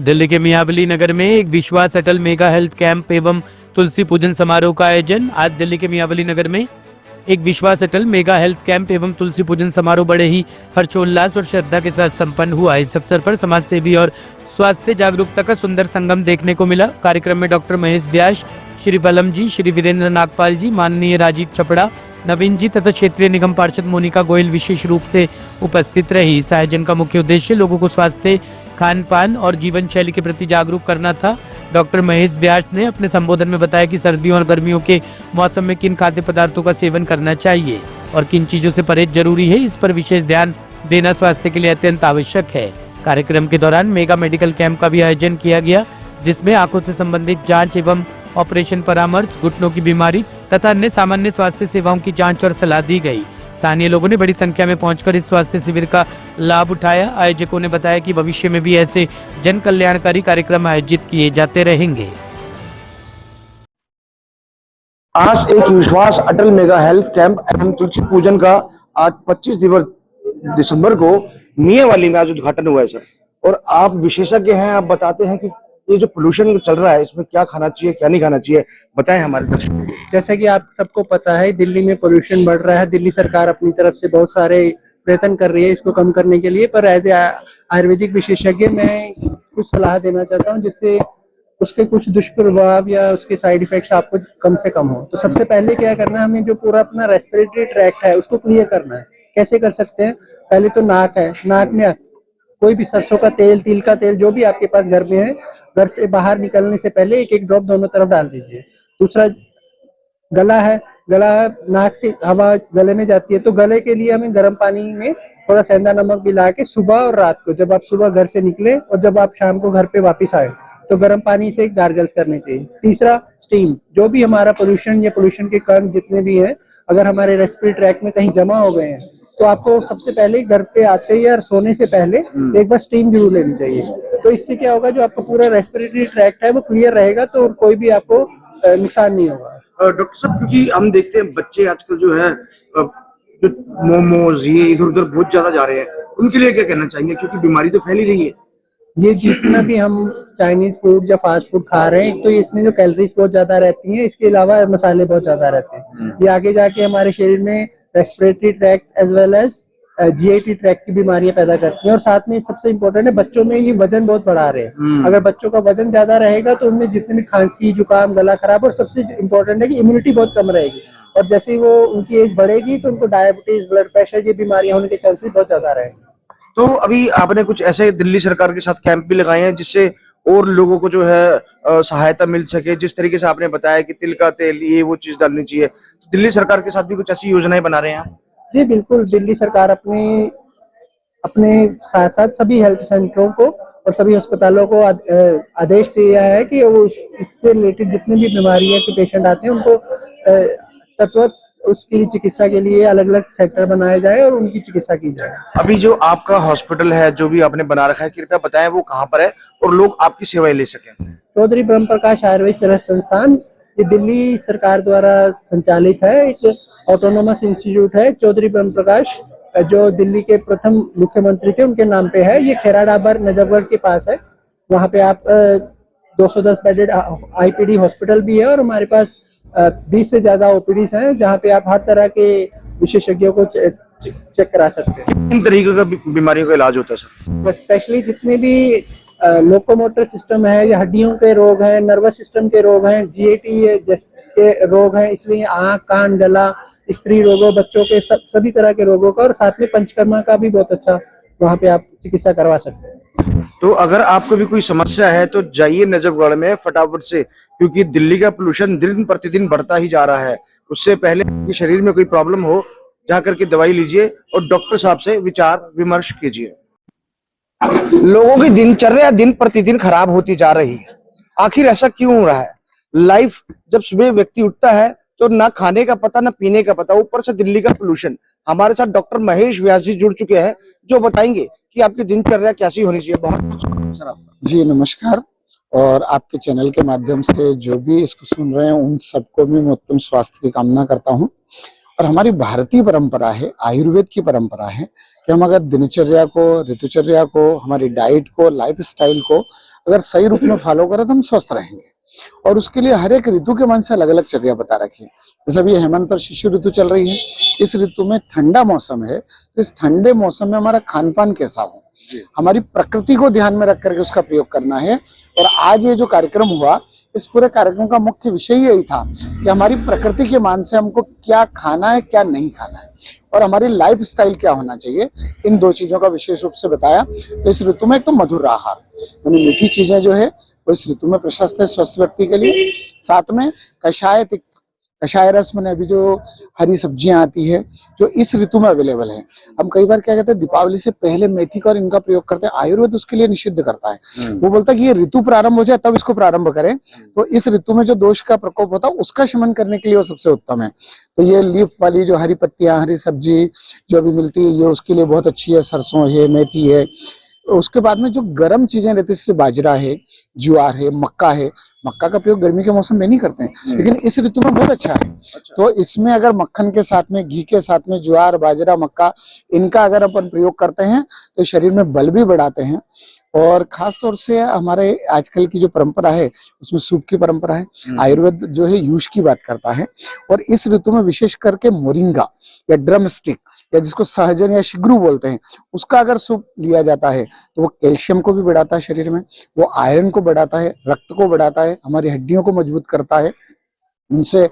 दिल्ली के मियाँवाली नगर में एक विश्वास अटल मेगा हेल्थ कैंप एवं तुलसी पूजन समारोह का आयोजन। आज दिल्ली के मियाँवाली नगर में एक विश्वास अटल मेगा हेल्थ कैंप एवं तुलसी पूजन समारोह बड़े ही हर्षोल्लास और श्रद्धा के साथ संपन्न हुआ। इस अवसर पर समाज सेवी और स्वास्थ्य जागरूकता का सुंदर संगम देखने को मिला। कार्यक्रम में डॉक्टर महेश व्यास, श्री बलम जी, श्री वीरेंद्र नागपाल जी, माननीय राजीव छपड़ा, नवीन जी तथा क्षेत्रीय निगम पार्षद मोनिका गोयल विशेष रूप से उपस्थित रही। इस आयोजन का मुख्य उद्देश्य लोगों को स्वास्थ्य, खान पान और जीवन शैली के प्रति जागरूक करना था। डॉक्टर महेश व्यास ने अपने संबोधन में बताया कि सर्दियों और गर्मियों के मौसम में किन खाद्य पदार्थों का सेवन करना चाहिए और किन चीजों से परहेज जरूरी है, इस पर विशेष ध्यान देना स्वास्थ्य के लिए अत्यंत आवश्यक है। कार्यक्रम के दौरान मेगा मेडिकल कैंप का भी आयोजन किया गया, जिसमें आंखों से संबंधित जांच एवं ऑपरेशन परामर्श, घुटनों की बीमारी तथा अन्य सामान्य स्वास्थ्य सेवाओं की जांच और सलाह दी गई। स्थानीय लोगों ने बड़ी संख्या में पहुंचकर इस स्वास्थ्य शिविर का लाभ उठाया। आयोजकों ने बताया कि भविष्य में भी ऐसे जन कल्याणकारी कार्यक्रम आयोजित किए जाते रहेंगे। आज एक विश्वास अटल मेगा हेल्थ कैंप एवं तुलसी पूजन का आज 25 दिसंबर को मियाँवाली में आज उद्घाटन हुआ है सर। और आप विशेषज्ञ हैं, आप बताते हैं कि ये जो पोल्यूशन चल रहा है इसमें क्या खाना चाहिए, क्या नहीं खाना चाहिए, बताएं हमारे दर्शकों को। जैसा कि आप सबको पता है, दिल्ली में पोल्यूशन बढ़ रहा है। दिल्ली सरकार अपनी तरफ से बहुत सारे प्रयत्न कर रही है इसको कम करने के लिए, पर एज ए आयुर्वेदिक विशेषज्ञ मैं कुछ सलाह देना चाहता हूं जिससे उसके कुछ दुष्प्रभाव या उसके साइड इफेक्ट्स आपको कम से कम हो। तो सबसे पहले क्या करना है, हमें जो पूरा अपना रेस्पिरेटरी ट्रैक्ट है उसको क्लियर करना है। कैसे कर सकते हैं? पहले तो नाक है, नाक में कोई भी सरसों का तेल, तिल का तेल, जो भी आपके पास घर में है, घर से बाहर निकलने से पहले एक एक ड्रॉप दोनों तरफ डाल दीजिए। दूसरा गला है, गला नाक से हवा गले में जाती है, तो गले के लिए हमें गर्म पानी में थोड़ा सेंधा नमक मिला के सुबह और रात को, जब आप सुबह घर से निकले और जब आप शाम को घर पे वापस आए, तो गर्म पानी से गार्गल्स करने चाहिए। तीसरा, स्टीम। जो भी हमारा पोल्यूशन या पोल्यूशन के कण जितने भी हैं, अगर हमारे रेस्पिरेटरी ट्रैक्ट में कहीं जमा हो गए हैं, तो आपको सबसे पहले घर पे आते या सोने से पहले एक बार स्टीम जरूर लेनी चाहिए। तो इससे क्या होगा, जो आपका पूरा रेस्पिरेटरी ट्रैक्ट है वो क्लियर रहेगा, तो कोई भी आपको नुकसान नहीं होगा। डॉक्टर साहब, क्योंकि हम देखते हैं बच्चे आजकल जो है जो मोमोज ये इधर उधर बहुत ज्यादा जा रहे हैं, उनके लिए क्या कहना चाहेंगे, क्योंकि बीमारी तो फैल ही रही है। ये जितना भी हम चाइनीज फूड या फास्ट फूड खा रहे हैं, तो इसमें जो कैलोरीज बहुत ज्यादा रहती हैं, इसके अलावा मसाले बहुत ज्यादा रहते हैं। ये आगे जाके हमारे शरीर में respiratory tract as well as GIT tract की बीमारियां पैदा करती हैं। और साथ में सबसे इम्पोर्टेंट है, बच्चों में ये वजन बहुत बढ़ा रहे हैं। अगर बच्चों का वजन ज्यादा रहेगा तो उनमें जितने भी खांसी, जुकाम, गला खराब, और सबसे इम्पोर्टेंट है कि इम्यूनिटी बहुत कम रहेगी। और जैसे ही वो उनकी एज बढ़ेगी तो उनको डायबिटीज, ब्लड प्रेशर, ये बीमारियां होने के चांसेस बहुत ज्यादा रहेंगे। तो अभी आपने कुछ ऐसे दिल्ली सरकार के साथ कैंप भी लगाए हैं जिससे और लोगों को जो है सहायता मिल सके। जिस तरीके से आपने बताया कि तिल का तेल, ये वो चीज डालनी चाहिए, तो दिल्ली सरकार के साथ भी कुछ ऐसी योजनाएं बना रहे हैं आप? जी बिल्कुल, दिल्ली सरकार अपने साथ साथ सभी हेल्थ सेंटरों को और सभी अस्पतालों को आदेश दिया है कि वो इससे रिलेटेड जितनी भी बीमारियां के पेशेंट आते हैं उनको तत्वत उसकी चिकित्सा के लिए अलग अलग सेंटर बनाए जाए और उनकी चिकित्सा की जाए। अभी जो आपका हॉस्पिटल है, जो भी आपने बना रखा है, कृपया बताएं वो कहाँ पर है और लोग आपकी सेवाएं ले सकें। चौधरी ब्रह्म प्रकाश आयुर्वेद चिकित्सा संस्थान, ये दिल्ली सरकार द्वारा संचालित है, एक ऑटोनोमस इंस्टीट्यूट है। चौधरी ब्रह्म प्रकाश जो दिल्ली के प्रथम मुख्यमंत्री थे, उनके नाम पे है। ये खेरा डाबर नजफगढ़ के पास है। वहाँ पे आप 210 बेडेड आईपीडी हॉस्पिटल भी है और हमारे पास 20 से ज्यादा ओपीडीज हैं, जहाँ पे आप हर तरह के विशेषज्ञों को चेक करा सकते हैं। किन तरीके का बीमारियों का इलाज होता है सर? स्पेशली जितने भी लोकोमोटर सिस्टम है या हड्डियों के रोग हैं, नर्वस सिस्टम के रोग हैं, जीआईटी के रोग हैं, इसलिए आँख, कान, गला, स्त्री रोगों, बच्चों के सभी तरह के रोगों का, और साथ में पंचकर्मा का भी बहुत अच्छा वहाँ पे आप चिकित्सा करवा सकते हैं। तो अगर आपको भी कोई समस्या है तो जाइए नजफगढ़ में फटाफट से, क्योंकि दिल्ली का पोल्यूशन दिन प्रतिदिन बढ़ता ही जा रहा है। उससे पहले कि शरीर में कोई प्रॉब्लम हो, जा करके दवाई लीजिए और डॉक्टर साहब से विचार विमर्श कीजिए। लोगों की दिनचर्या दिन प्रतिदिन खराब होती जा रही है। आखिर ऐसा क्यों हो रहा है? लाइफ, जब सुबह व्यक्ति उठता है तो ना खाने का पता, ना पीने का पता, ऊपर से दिल्ली का पोल्यूशन। हमारे साथ डॉक्टर महेश व्यास जी जुड़ चुके हैं, जो बताएंगे कि आपकी दिनचर्या कैसी होनी चाहिए। बहुत सर आपका। जी नमस्कार, और आपके चैनल के माध्यम से जो भी इसको सुन रहे हैं उन सबको भी मैं उत्तम स्वास्थ्य की कामना करता हूं। और हमारी भारतीय परंपरा है, आयुर्वेद की परंपरा है कि हम अगर दिनचर्या को, ऋतुचर्या को, हमारी डाइट को, लाइफ स्टाइल को अगर सही रूप में फॉलो करें तो हम स्वस्थ रहेंगे। और उसके लिए हर एक ऋतु के मन से अलग अलग चर्या बता रखी है। जैसे अभी हेमंत और शिशिर ऋतु चल रही है, इस ऋतु में ठंडा मौसम है, तो इस ठंडे मौसम में हमारा खान पान कैसा हो, हमारी प्रकृति को ध्यान में रख करके उसका प्रयोग करना है। और आज ये जो कार्यक्रम हुआ, इस पूरे कार्यक्रम का मुख्य विषय यही था कि हमारी प्रकृति के मान से हमको क्या खाना है, क्या नहीं खाना है, और हमारी लाइफ स्टाइल क्या होना चाहिए, इन दो चीजों का विशेष रूप से बताया। तो इस ऋतु में एक तो मधुर आहार, यानी मीठी चीजें जो है वो इस ऋतु में प्रशस्त है स्वस्थ व्यक्ति के लिए। साथ में कषाय कषाय रस, मैंने अभी जो हरी सब्जियां आती है जो इस ऋतु में अवेलेबल है। हम कई बार क्या कहते हैं, दीपावली से पहले मेथी का और इनका प्रयोग करते हैं, आयुर्वेद उसके लिए निषिद्ध करता है। वो बोलता है कि ये ऋतु प्रारंभ हो जाए तब इसको प्रारंभ करें, तो इस ऋतु में जो दोष का प्रकोप होता है उसका शमन करने के लिए वो सबसे उत्तम है। तो ये लीफ वाली जो हरी पत्तियां, हरी सब्जी जो अभी मिलती है, ये उसके लिए बहुत अच्छी है। सरसों है, मेथी है। उसके बाद में जो गर्म चीजें रहती है, जैसे बाजरा है, ज्वार है, मक्का है। मक्का का प्रयोग गर्मी के मौसम में नहीं करते हैं, लेकिन इस ऋतु में बहुत अच्छा है। तो इसमें अगर मक्खन के साथ में, घी के साथ में ज्वार, बाजरा, मक्का, इनका अगर अपन प्रयोग करते हैं तो शरीर में बल भी बढ़ाते हैं। और खास तौर से हमारे आजकल की जो परंपरा है उसमें सूप की परंपरा है। आयुर्वेद जो है यूश की बात करता है, और इस ऋतु में विशेष करके मोरिंगा या ड्रम स्टिक या जिसको सहजन या शिग्रू बोलते हैं, उसका अगर सूप लिया जाता है तो वो कैल्शियम को भी बढ़ाता है शरीर में, वो आयरन को बढ़ाता है, रक्त को बढ़ाता है, हमारी हड्डियों को मजबूत करता है, उनसे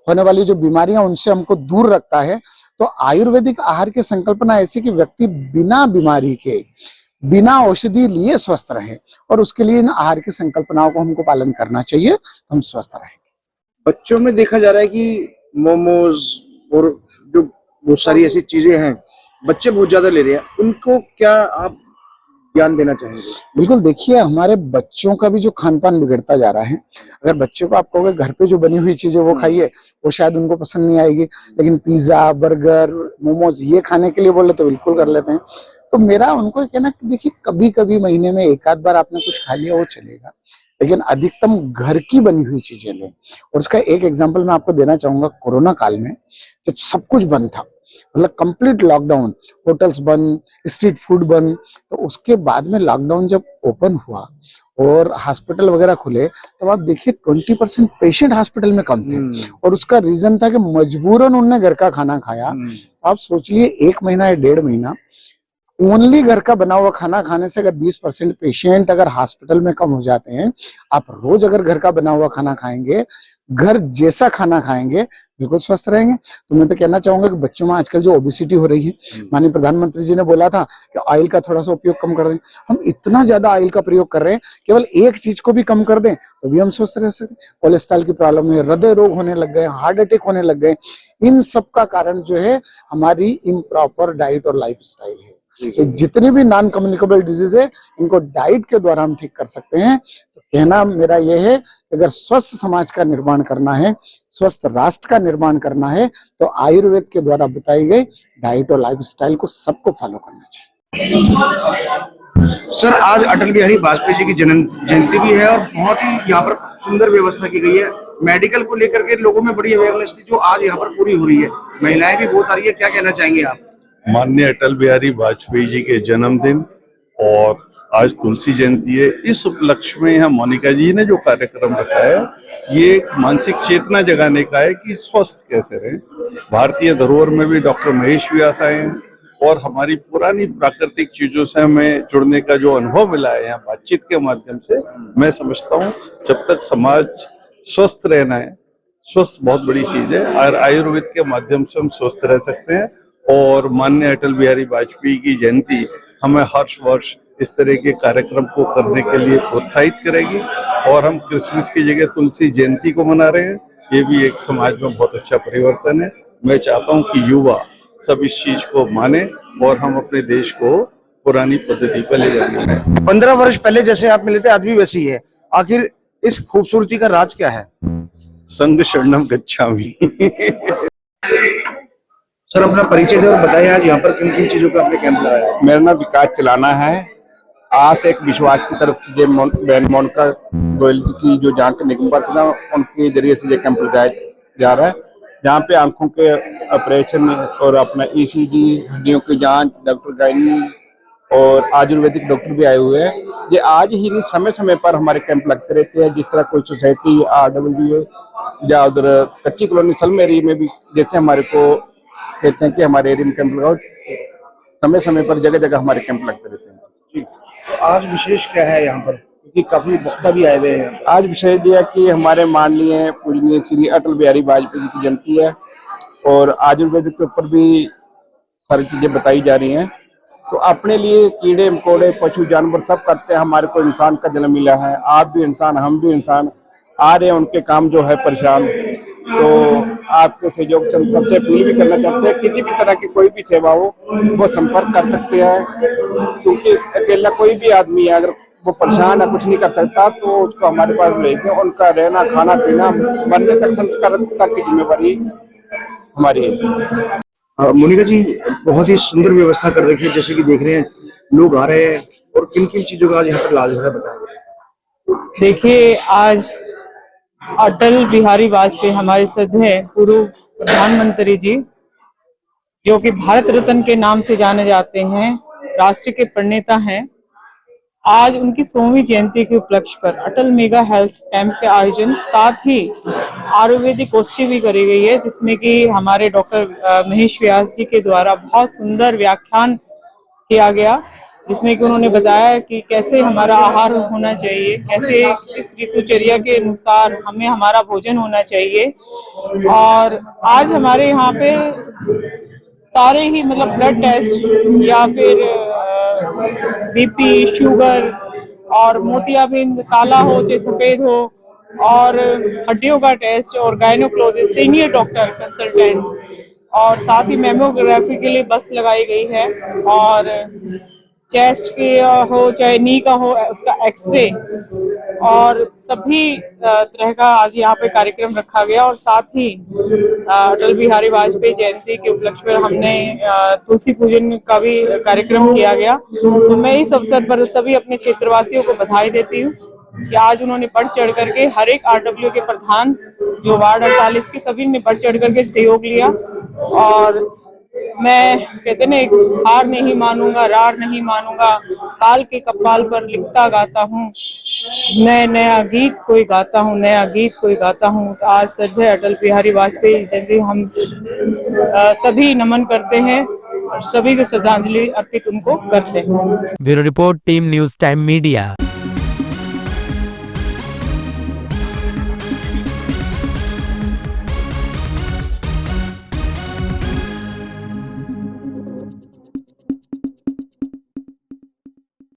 होने वाली जो बीमारियां उनसे हमको दूर रखता है। तो आयुर्वेदिक आहार की संकल्पना ऐसी कि व्यक्ति बिना बीमारी के, बिना औषधि लिए स्वस्थ रहे, और उसके लिए इन आहार की संकल्पनाओं को हमको पालन करना चाहिए, तो हम स्वस्थ रहेंगे। बच्चों में देखा जा रहा है कि मोमोज और जो बहुत सारी ऐसी चीजें हैं बच्चे बहुत ज्यादा ले रहे हैं, उनको क्या आप ज्ञान देना चाहेंगे? बिल्कुल, देखिए हमारे बच्चों का भी जो खान पान बिगड़ता जा रहा है। अगर बच्चों को आप कहोगे घर पे जो बनी हुई चीजें वो खाइए, वो शायद उनको पसंद नहीं आएगी, लेकिन पिज्जा, बर्गर, मोमोज ये खाने के लिए बोले तो बिल्कुल कर लेते हैं। तो मेरा उनको कहना कि देखिए, कभी कभी महीने में एक आध बार आपने कुछ खा लिया वो चलेगा, लेकिन अधिकतम घर की बनी हुई चीजें लें। और उसका एक एग्जांपल मैं आपको देना चाहूंगा। कोरोना काल में जब सब कुछ बंद था, मतलब कंप्लीट लॉकडाउन, होटल्स बंद, स्ट्रीट फूड बंद, तो उसके बाद में लॉकडाउन जब ओपन हुआ और हॉस्पिटल वगैरह खुले, तो आप देखिए 20% पेशेंट हॉस्पिटल में कम थे, और उसका रीजन था कि मजबूरन उन्होंने घर का खाना खाया। आप सोच लिए 1 महीना या 1.5 महीना ओनली घर का बना हुआ खाना खाने से अगर 20% पेशेंट अगर हॉस्पिटल में कम हो जाते हैं, आप रोज अगर घर का बना हुआ खाना खाएंगे, घर जैसा खाना खाएंगे, बिल्कुल स्वस्थ रहेंगे। तो मैं तो कहना चाहूंगा कि बच्चों में आजकल जो ओबेसिटी हो रही है, माननीय प्रधानमंत्री जी ने बोला था कि ऑयल का थोड़ा सा उपयोग कम कर दें। हम इतना ज्यादा ऑयल का प्रयोग कर रहे हैं, केवल एक चीज को भी कम कर दें तो भी हम स्वस्थ रह सकते। कोलेस्ट्रॉल की प्रॉब्लम है, हृदय रोग होने लग गए, हार्ट अटैक होने लग गए। इन सब का कारण जो है हमारी इम्प्रॉपर डाइट और लाइफ स्टाइल है। ये जितनी भी नॉन कम्युनिकेबल डिजीज है, इनको डाइट के द्वारा हम ठीक कर सकते हैं। तो कहना मेरा यह है कि अगर स्वस्थ समाज का निर्माण करना है, स्वस्थ राष्ट्र का निर्माण करना है, तो आयुर्वेद के द्वारा बताई गई डाइट और लाइफ स्टाइल को सबको फॉलो करना चाहिए। सर, आज अटल बिहारी वाजपेयी जी की जन्म जयंती भी है और बहुत ही यहाँ पर सुंदर व्यवस्था की गई है। मेडिकल को लेकर के लोगों में बड़ी अवेयरनेस थी जो आज यहाँ पर पूरी हो रही है। महिलाएं भी बहुत आ रही है, क्या कहना चाहेंगे आप? माननीय अटल बिहारी वाजपेयी जी के जन्मदिन और आज तुलसी जयंती है। इस उपलक्ष्य में यहाँ मोनिका जी ने जो कार्यक्रम रखा है, ये मानसिक चेतना जगाने का है कि स्वस्थ कैसे रहें। भारतीय धरोहर में भी डॉक्टर महेश व्यास आए हैं और हमारी पुरानी प्राकृतिक चीजों से हमें जुड़ने का जो अनुभव मिला है यहाँ बातचीत के माध्यम से, मैं समझता हूँ जब तक समाज स्वस्थ रहना है, स्वस्थ बहुत बड़ी चीज है और आयुर्वेद के माध्यम से हम स्वस्थ रह सकते हैं। और माननीय अटल बिहारी वाजपेयी की जयंती हमें हर वर्ष इस तरह के कार्यक्रम को करने के लिए प्रोत्साहित करेगी और हम क्रिसमस की जगह तुलसी जयंती को मना रहे हैं। ये भी एक समाज में बहुत अच्छा परिवर्तन है। मैं चाहता हूँ कि युवा सब इस चीज को माने और हम अपने देश को पुरानी पद्धति पर ले जाएंगे। 15 वर्ष पहले जैसे आप मिले थे आज भी वैसी है, आखिर इस खूबसूरती का राज क्या है? संघ शरणम गच्छामि। सर, अपना परिचय दें और बताइए आज यहाँ पर किन किन चीजों का आपने कैंप लगाया है? मेरा नाम विकास चलाना है। आज एक विश्वास की तरफ से बहन मोनिका गोयल की जो जांच निगम पर था, उनके जरिए से ये कैंप लगाया जा रहा है। जहाँ पे आंखों के ऑपरेशन और अपना ईसीजी, हड्डियों की जांच, डॉक्टर गायनी और आयुर्वेदिक डॉक्टर भी आए हुए हैं। ये आज ही नहीं, समय समय पर हमारे कैंप लगते रहते हैं। जिस तरह कोई सोसाइटी RWA या उधर कच्ची कॉलोनी सलम एरिया में भी जैसे हमारे को कहते हैं कि हमारे एरिया में कैंप लगाओ, समय समय पर जगह जगह हमारे कैंप लगते रहते हैं। जी, तो आज विशेष क्या है यहाँ पर, क्योंकि काफी वक्ता भी आए हुए हैं। आज विषय दिया कि हमारे माननीय पूजनीय श्री अटल बिहारी वाजपेयी जी की जयंती है और आयुर्वेद के ऊपर भी सारी चीजें बताई जा रही हैं। तो अपने लिए कीड़े मकोड़े पशु जानवर सब करते हैं, हमारे को इंसान का जन्म मिला है, आप भी इंसान हम भी इंसान, आ रहे हैं उनके काम जो है परेशान। तो आपके सहयोग से हम सबसे अपील भी करना चाहते हैं, किसी भी तरह की कोई भी सेवा हो वो संपर्क कर सकते हैं, क्योंकि अकेला कोई भी आदमी है अगर वो परेशान है, कुछ नहीं कर सकता, तो उसको हमारे पास भेज दें। उनका रहना खाना पीना मरने तक संस्कार तक की जिम्मेवारी हमारी है। मोनिका जी, बहुत ही सुंदर व्यवस्था कर रखी है, जैसे कि देख रहे हैं लोग आ रहे हैं, और किन किन चीजों का आज यहाँ पर इलाज हो रहा है बताएं। देखिए, आज अटल बिहारी वाजपेयी हमारे श्रद्धेय पूर्व प्रधानमंत्री जी, जो कि भारत रत्न के नाम से जाने जाते हैं, राष्ट्र के प्रणेता हैं, आज उनकी 100वीं जयंती के उपलक्ष्य पर अटल मेगा हेल्थ कैंप के आयोजन, साथ ही आयुर्वेदिक गोष्ठी भी करी गई है, जिसमें कि हमारे डॉक्टर महेश व्यास जी के द्वारा बहुत सुंदर व्याख्यान किया गया, जिसमें कि उन्होंने बताया कि कैसे हमारा आहार होना चाहिए, कैसे इस ऋतुचर्या के अनुसार हमें हमारा भोजन होना चाहिए। और आज हमारे यहाँ पे सारे ही मतलब ब्लड टेस्ट या फिर BP, शुगर और मोतियाबिंद, काला हो चाहे सफेद हो, और हड्डियों का टेस्ट और गायनोकोलॉजिस्ट, सीनियर डॉक्टर कंसल्टेंट, और साथ ही मेमोग्राफी के लिए बस लगाई गई है, और चेस्ट के हो चाहे नी का हो उसका एक्सरे, और सभी तरह का आज यहाँ पे कार्यक्रम रखा गया। और साथ ही अटल बिहारी वाजपेयी जयंती के उपलक्ष्य पर हमने तुलसी पूजन का भी कार्यक्रम किया गया। तो मैं इस अवसर पर सभी अपने क्षेत्रवासियों को बधाई देती हूँ कि आज उन्होंने बढ़ चढ़ करके, हर एक RW के प्रधान जो वार्ड 48 के, सभी ने बढ़ चढ़ करके सहयोग लिया। और मैं कहते ना, हार नहीं मानूंगा, रार नहीं मानूंगा, काल के कपाल पर लिखता गाता हूँ, नया गीत कोई गाता हूँ, नया गीत कोई गाता हूँ। तो आज श्रद्धेय अटल बिहारी वाजपेयी जयंती हम सभी नमन करते हैं और सभी को श्रद्धांजलि अर्पित उनको करते हैं। Bureau report, team news time media.